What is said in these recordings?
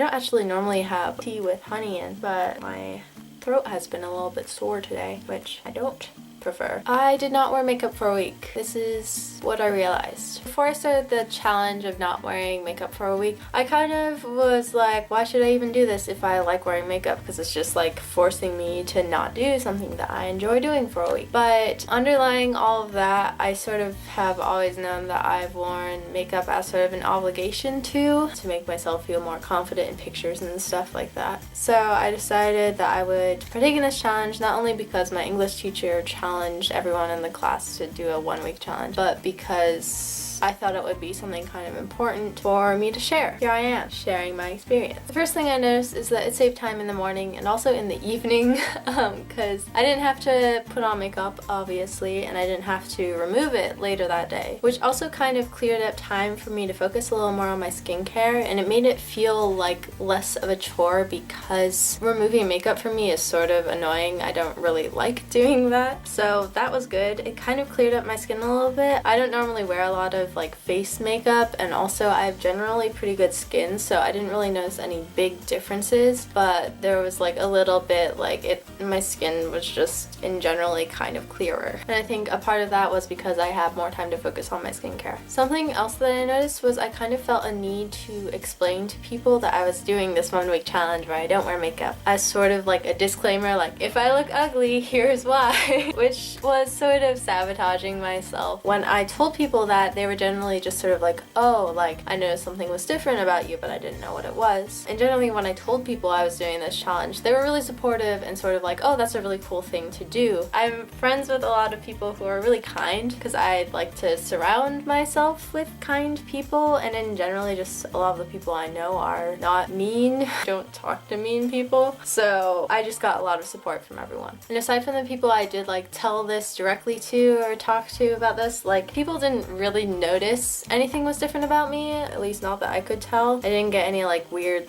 don't actually normally have tea with honey in, but my throat has been a little bit sore today, which I don't prefer. I did not wear makeup for a week. This is what I realized. Before I started the challenge of not wearing makeup for a week, I kind of was like, why should I even do this if I like wearing makeup? Because it's just like forcing me to not do something that I enjoy doing for a week. But underlying all of that, I sort of have always known that I've worn makeup as sort of an obligation to make myself feel more confident in pictures and stuff like that. So I decided that I would partake in this challenge, not only because my English teacher challenged everyone in the class to do a 1-week challenge, but because I thought it would be something kind of important for me to share. Here I am, sharing my experience. The first thing I noticed is that it saved time in the morning and also in the evening, because I didn't have to put on makeup, obviously, and I didn't have to remove it later that day, which also kind of cleared up time for me to focus a little more on my skincare, and it made it feel like less of a chore because removing makeup for me is sort of annoying. I don't really like doing that, so that was good. It kind of cleared up my skin a little bit. I don't normally wear a lot of like face makeup, and also I have generally pretty good skin, so I didn't really notice any big differences, but there was like a little bit like my skin was just in generally kind of clearer, and I think a part of that was because I have more time to focus on my skincare. Something else that I noticed was I kind of felt a need to explain to people that I was doing this 1-week challenge where I don't wear makeup as sort of like a disclaimer, like if I look ugly, here's why, which was sort of sabotaging myself. When I told people that, they were generally just sort of like, oh, like I noticed something was different about you, but I didn't know what it was. And generally when I told people I was doing this challenge, they were really supportive and sort of like, oh, that's a really cool thing to do. I'm friends with a lot of people who are really kind because I like to surround myself with kind people, and in generally just a lot of the people I know are not mean, don't talk to mean people, so I just got a lot of support from everyone. And aside from the people I did like tell this directly to or talk to about this, like people didn't really notice anything was different about me, at least not that I could tell. I didn't get any like weird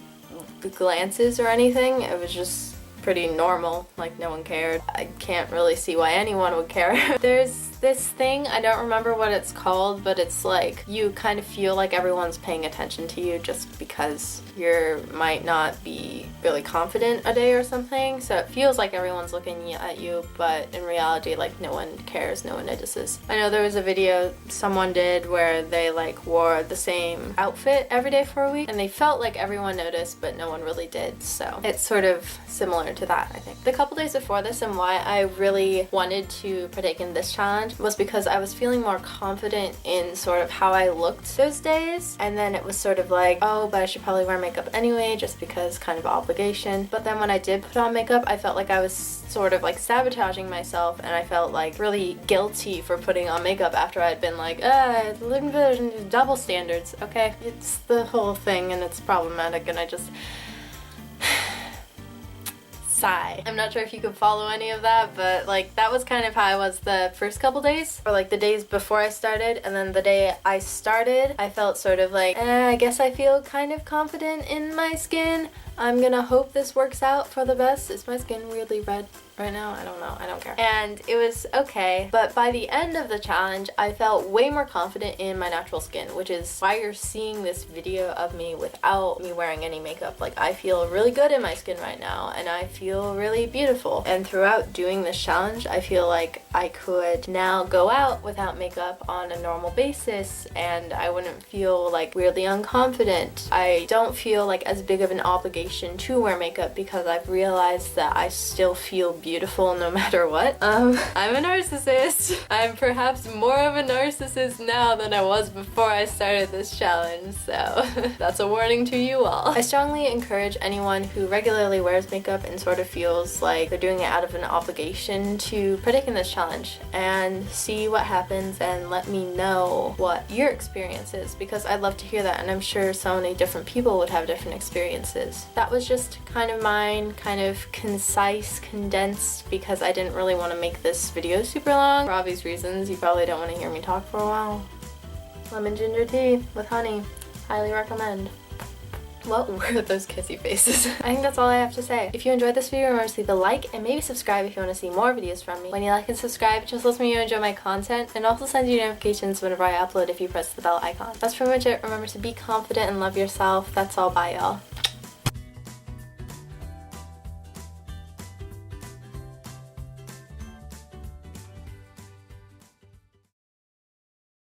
glances or anything. It was just pretty normal, like no one cared. I can't really see why anyone would care. There's this thing, I don't remember what it's called, but it's like you kind of feel like everyone's paying attention to you just because you might not be really confident a day or something, so it feels like everyone's looking at you, but in reality like no one cares, no one notices. I know there was a video someone did where they like wore the same outfit every day for a week and they felt like everyone noticed but no one really did, so it's sort of similar to that, I think. The couple days before this and why I really wanted to partake in this challenge was because I was feeling more confident in sort of how I looked those days, and then it was sort of like, oh, but I should probably wear makeup anyway just because kind of obligation. But then when I did put on makeup, I felt like I was sort of like sabotaging myself, and I felt like really guilty for putting on makeup after I'd been like, double standards, okay? It's the whole thing and it's problematic, and I just sigh. I'm not sure if you could follow any of that, but like that was kind of how I was the first couple days, or like the days before I started, and then the day I started I felt sort of like, I guess I feel kind of confident in my skin. I'm gonna hope this works out for the best. Is my skin weirdly red right now? I don't know. I don't care. And it was okay, but by the end of the challenge, I felt way more confident in my natural skin, which is why you're seeing this video of me without me wearing any makeup. Like, I feel really good in my skin right now, and I feel really beautiful. And throughout doing this challenge, I feel like I could now go out without makeup on a normal basis, and I wouldn't feel like weirdly unconfident. I don't feel like as big of an obligation to wear makeup because I've realized that I still feel beautiful no matter what. I'm a narcissist. I'm perhaps more of a narcissist now than I was before I started this challenge, so that's a warning to you all. I strongly encourage anyone who regularly wears makeup and sort of feels like they're doing it out of an obligation to partake in this challenge and see what happens, and let me know what your experience is, because I'd love to hear that, and I'm sure so many different people would have different experiences. That was just kind of mine, kind of concise, condensed, because I didn't really want to make this video super long. For obvious reasons, you probably don't want to hear me talk for a while. Lemon ginger tea with honey. Highly recommend. What were those kissy faces? I think that's all I have to say. If you enjoyed this video, remember to leave a like and maybe subscribe if you want to see more videos from me. When you like and subscribe, it just lets me know you enjoy my content, and also sends you notifications whenever I upload if you press the bell icon. That's pretty much it. Remember to be confident and love yourself. That's all. Bye, y'all.